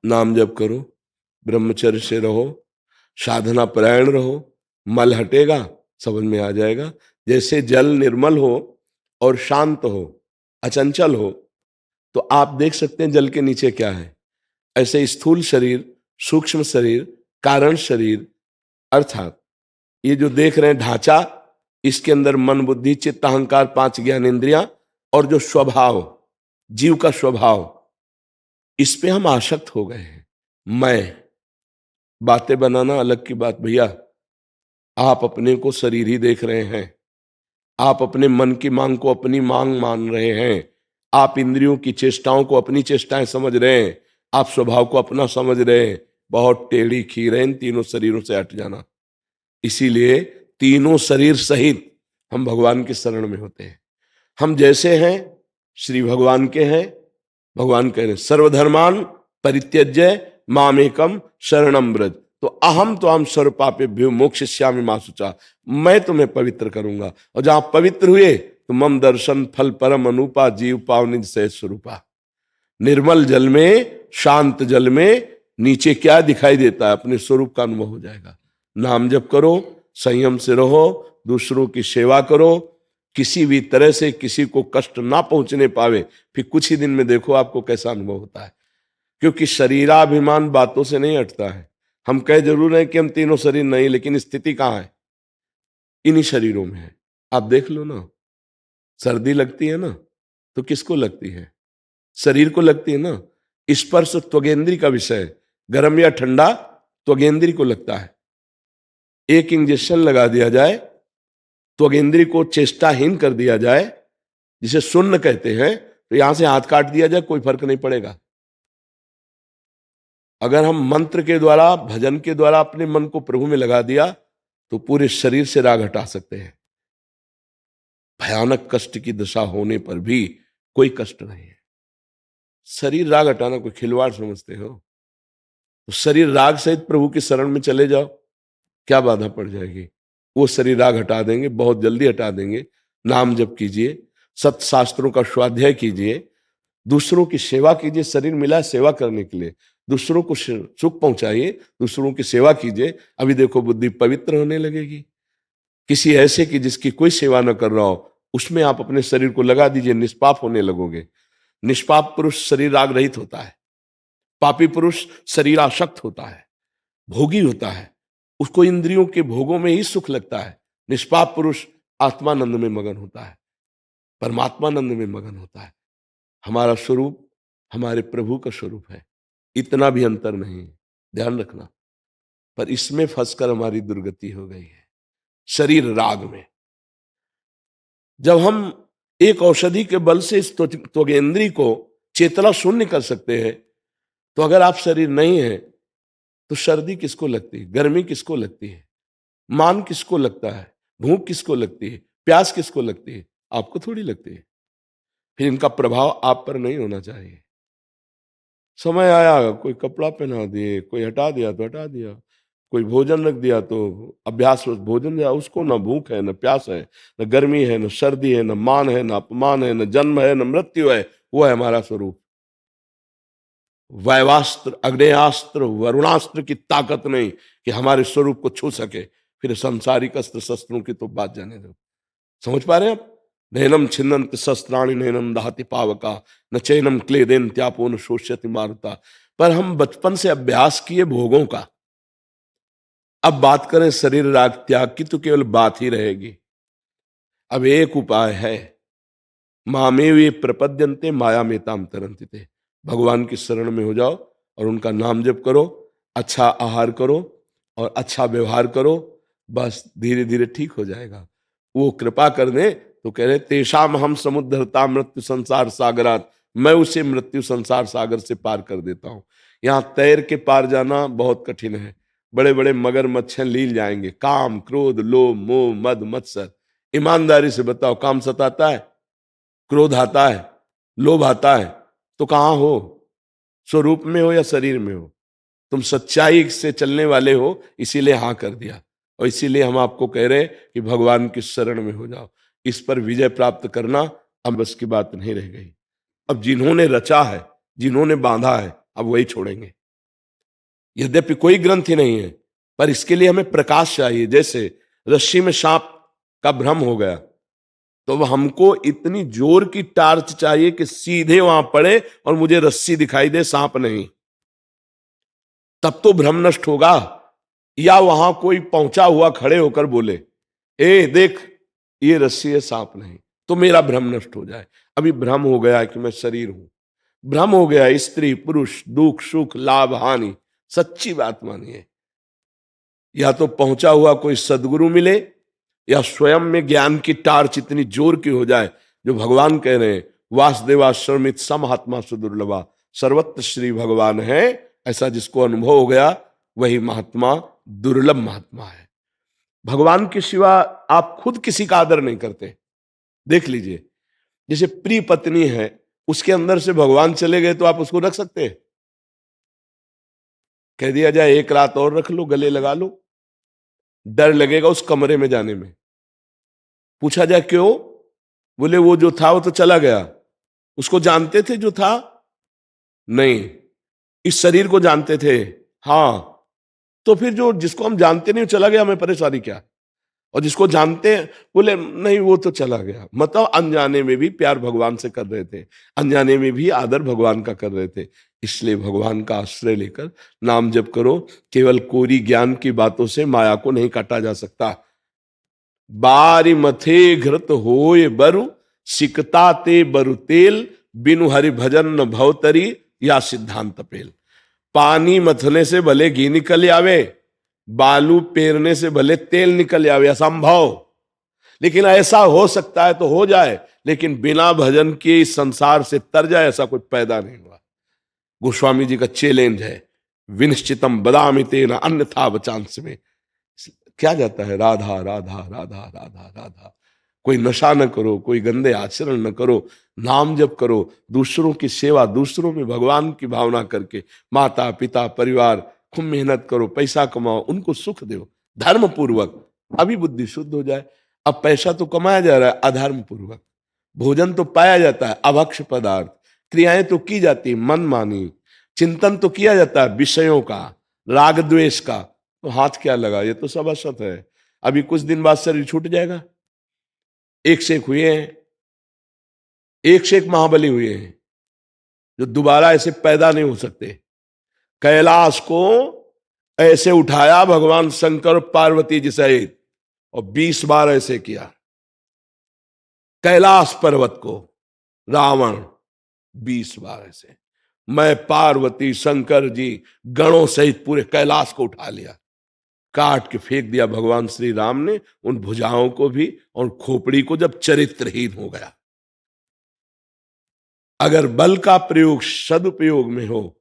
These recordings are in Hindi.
नाम जप करो, ब्रह्मचर्य से रहो, साधना परायण रहो, मल हटेगा, समझ में आ जाएगा। जैसे जल निर्मल हो और शांत हो, अचंचल हो, तो आप देख सकते हैं जल के नीचे क्या है। ऐसे स्थूल शरीर, सूक्ष्म शरीर, कारण शरीर, अर्थात ये जो देख रहे हैं ढांचा, इसके अंदर मन बुद्धि चित्त अहंकार 5 ज्ञान इंद्रियां और जो स्वभाव, जीव का स्वभाव, इस पे हम आसक्त हो गए हैं। मैं, बातें बनाना अलग की बात भैया, आप अपने को शरीर ही देख रहे हैं, आप अपने मन की मांग को अपनी मांग मान रहे हैं, आप इंद्रियों की चेष्टाओं को अपनी चेष्टाएं समझ रहे हैं, आप स्वभाव को अपना समझ रहे हैं। बहुत टेढ़ी खीर है इन तीनों शरीरों से हट जाना। इसीलिए तीनों शरीर सहित हम भगवान की शरण में होते हैं। हम जैसे हैं श्री भगवान के हैं। भगवान कह रहे हैं सर्वधर्मान परित्यज्य मामेकम शरणम व्रज। तो अहम तो हम सर्व पापेभ्यो मोक्षयिष्यामि मा शुचा, मैं तुम्हें पवित्र करूंगा। और जहां पवित्र हुए तो मम दर्शन फल परम अनुपा जीव पावनिज सहज स्वरूपा। निर्मल जल में, शांत जल में नीचे क्या दिखाई देता है, अपने स्वरूप का अनुभव हो जाएगा। नाम जप करो, संयम से रहो, दूसरों की सेवा करो, किसी भी तरह से किसी को कष्ट ना पहुंचने पावे, फिर कुछ ही दिन में देखो आपको कैसा अनुभव होता है। क्योंकि शरीराभिमान बातों से नहीं हटता है। हम कह जरूर हैं कि हम तीनों शरीर नहीं, लेकिन स्थिति कहां है, इन्हीं शरीरों में है। आप देख लो ना, सर्दी लगती है ना तो किसको लगती है, शरीर को लगती है ना। स्पर्श त्वगेंद्री का विषय है, गर्म या ठंडा त्वगेंद्री को लगता है। एक इंजेक्शन लगा दिया जाए, त्वगेंद्री को चेष्टाहीन कर दिया जाए, जिसे शून्य कहते हैं, तो यहां से हाथ काट दिया जाए, कोई फर्क नहीं पड़ेगा। अगर हम मंत्र के द्वारा, भजन के द्वारा अपने मन को प्रभु में लगा दिया तो पूरे शरीर से राग हटा सकते हैं। भयानक कष्ट की दशा होने पर भी कोई कष्ट नहीं है। शरीर राग हटाना कोई खिलवाड़ समझते हो? तो शरीर राग सहित प्रभु की शरण में चले जाओ, क्या बाधा पड़ जाएगी? वो शरीर राग हटा देंगे, बहुत जल्दी हटा देंगे। नाम जप कीजिए, सत्य शास्त्रों का स्वाध्याय कीजिए, दूसरों की सेवा कीजिए। शरीर मिला है सेवा करने के लिए, दूसरों को सुख पहुंचाइए, दूसरों की सेवा कीजिए। अभी देखो बुद्धि पवित्र होने लगेगी। किसी ऐसे की जिसकी कोई सेवा न कर रहा हो, उसमें आप अपने शरीर को लगा दीजिए, निष्पाप होने लगोगे। निष्पाप पुरुष शरीर राग रहित होता है, पापी पुरुष शरीर आसक्त होता है, भोगी होता है, उसको इंद्रियों के भोगों में ही सुख लगता है। निष्पाप पुरुष आत्मानंद में मगन होता है, परमात्मानंद में मगन होता है। हमारा स्वरूप हमारे प्रभु का स्वरूप है, इतना भी अंतर नहीं है, ध्यान रखना। पर इसमें फंसकर हमारी दुर्गति हो गई है, शरीर राग में। जब हम एक औषधि के बल से इस त्वगेंद्री को चेतना शून्य कर सकते हैं, तो अगर आप शरीर नहीं है तो सर्दी किसको लगती है, गर्मी किसको लगती है, मान किसको लगता है, भूख किसको लगती है, प्यास किसको लगती है? आपको थोड़ी लगती है। फिर इनका प्रभाव आप पर नहीं होना चाहिए। समय आया, कोई कपड़ा पहना दिए, कोई हटा दिया तो हटा दिया, कोई भोजन रख दिया तो अभ्यास भोजन दिया, उसको ना भूख है, न प्यास है, न गर्मी है, न सर्दी है, न मान है, न अपमान है, न जन्म है, न मृत्यु है। वो है हमारा स्वरूप। वायवास्त्र, अग्नेयास्त्र, वरुणास्त्र की ताकत नहीं कि हमारे स्वरूप को छू सके। फिर संसारिक अस्त्र शस्त्रों की तो बात जाने दो। समझ पा रहे हैं आप? नैनम छिन्नन्त शस्त्राणि नैनम दहति पावका, न चैनम क्लेदेन त्यापो न शोष्यति मारुता। पर हम बचपन से अभ्यास किए भोगों का, अब बात करें शरीर राग त्याग की तो केवल बात ही रहेगी। अब एक उपाय है, मामे वे प्रपद्यन्ते माया में ताम तरन्ति। भगवान की शरण में हो जाओ और उनका नाम जप करो, अच्छा आहार करो और अच्छा व्यवहार करो, बस धीरे धीरे ठीक हो जाएगा। वो कृपा कर दे तो कह रहे तेषाम हम समुद्धरता मृत्यु संसार सागरात, मैं उसे मृत्यु संसार सागर से पार कर देता हूं। यहाँ तैर के पार जाना बहुत कठिन है। बड़े बड़े मगरमच्छ लील जाएंगे, काम क्रोध लोभ मोह मद मत्सर। ईमानदारी से बताओ, काम सताता है, क्रोध आता है, लोभ आता है, तो कहां हो? स्वरूप में हो या शरीर में हो? तुम सच्चाई से चलने वाले हो, इसीलिए हां कर दिया। और इसीलिए हम आपको कह रहे कि भगवान की शरण में हो जाओ। इस पर विजय प्राप्त करना अब बस की बात नहीं रह गई। अब जिन्होंने रचा है, जिन्होंने बांधा है, अब वही छोड़ेंगे। यद्यपि कोई ग्रंथि नहीं है, पर इसके लिए हमें प्रकाश चाहिए। जैसे रस्सी में सांप का भ्रम हो गया, तो हमको इतनी जोर की टार्च चाहिए कि सीधे वहां पड़े और मुझे रस्सी दिखाई दे, सांप नहीं, तब तो भ्रम नष्ट होगा। या वहां कोई पहुंचा हुआ खड़े होकर बोले, ए देख ये रस्सी है, सांप नहीं, तो मेरा भ्रम नष्ट हो जाए। अभी भ्रम हो गया कि मैं शरीर हूं, भ्रम हो गया स्त्री पुरुष, दुख सुख लाभ हानि। सच्ची बात मानिए, या तो पहुंचा हुआ कोई सदगुरु मिले, या स्वयं में ज्ञान की टार्च इतनी जोर की हो जाए, जो भगवान कह रहे हैं वासुदेवा श्रमित समहात्मा सुदुर्लभा, सर्वत्र श्री भगवान है। ऐसा जिसको अनुभव हो गया वही महात्मा दुर्लभ महात्मा है। भगवान के सिवा आप खुद किसी का आदर नहीं करते। देख लीजिए, जैसे प्रिय पत्नी है, उसके अंदर से भगवान चले गए तो आप उसको रख सकते हैं? कह दिया जाए एक रात और रख लो, गले लगा लो, डर लगेगा उस कमरे में जाने में। पूछा जाए क्यों? बोले वो जो था वो तो चला गया। उसको जानते थे जो था? नहीं। इस शरीर को जानते थे? हाँ। तो फिर जो जिसको हम जानते नहीं चला गया, हमें परेशानी क्या? और जिसको जानते हैं बोले नहीं वो तो चला गया। मतलब अनजाने में भी प्यार भगवान से कर रहे थे, अनजाने में भी आदर भगवान का कर रहे थे। इसलिए भगवान का आश्रय लेकर नाम जप करो। केवल कोरी ज्ञान की बातों से माया को नहीं काटा जा सकता। बारी मथे घृत होए बरु, सिकता ते बरु तेल, बिनु हरि भजन न भवतरी, या सिद्धांत पेल। पानी मथने से भले घी निकल आवे, बालू पेरने से भले तेल निकल आवे, असंभव। लेकिन ऐसा हो सकता है तो हो जाए, लेकिन बिना भजन के इस संसार से तर जाए ऐसा कुछ पैदा नहीं हुआ। गोस्वामी जी का चैलेंज है, विनिश्चितम बदामि तेना अन्यथा वचांस में। क्या जाता है राधा राधा राधा राधा राधा। कोई नशा न करो, कोई गंदे आचरण न करो, नाम जप करो, दूसरों की सेवा, दूसरों में भगवान की भावना करके, माता पिता परिवार, खूब मेहनत करो, पैसा कमाओ, उनको सुख दो धर्म पूर्वक, अभी बुद्धि शुद्ध हो जाए। अब पैसा तो कमाया जा रहा है अधर्म पूर्वक, भोजन तो पाया जाता है अभक्ष पदार्थ, क्रियाएं तो की जाती मनमानी, चिंतन तो किया जाता है विषयों का, राग द्वेष का, तो हाथ क्या लगा? ये तो सब असत है। अभी कुछ दिन बाद शरीर छूट जाएगा। एक से एक हुए हैं, एक से एक महाबली हुए हैं, जो दोबारा ऐसे पैदा नहीं हो सकते। कैलाश को ऐसे उठाया भगवान शंकर पार्वती जी सहित, और 20 बार ऐसे किया। कैलाश पर्वत को रावण 20 बार ऐसे, मैं पार्वती शंकर जी गणों सहित पूरे कैलाश को उठा लिया, काट के फेंक दिया भगवान श्री राम ने उन भुजाओं को भी, और खोपड़ी को जब चरित्रहीन हो गया। अगर बल का प्रयोग सदुपयोग में हो,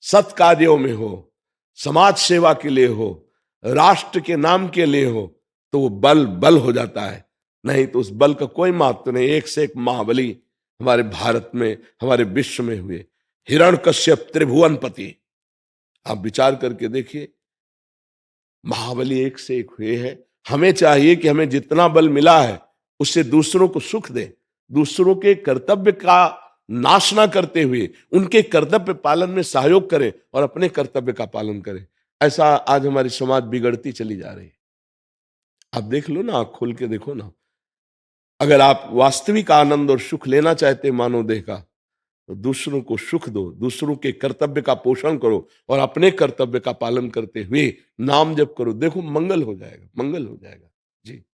सत्कार्यों में हो, समाज सेवा के लिए हो, राष्ट्र के नाम के लिए हो, तो वो बल बल हो जाता है। नहीं तो उस बल का कोई महत्व नहीं। एक से एक महाबली हमारे भारत में, हमारे विश्व में हुए। हिरण्यकश्यप त्रिभुवनपति, आप विचार करके देखिए, महाबली एक से एक हुए हैं। हमें चाहिए कि हमें जितना बल मिला है उससे दूसरों को सुख दे, दूसरों के कर्तव्य का नाश ना करते हुए उनके कर्तव्य पालन में सहयोग करें और अपने कर्तव्य का पालन करें। ऐसा आज हमारी समाज बिगड़ती चली जा रही है। आप देख लो ना, आँख खोल के देखो ना। अगर आप वास्तविक आनंद और सुख लेना चाहते हैं मानव देह का, तो दूसरों को सुख दो, दूसरों के कर्तव्य का पोषण करो और अपने कर्तव्य का पालन करते हुए नाम जप करो। देखो मंगल हो जाएगा, मंगल हो जाएगा। जी।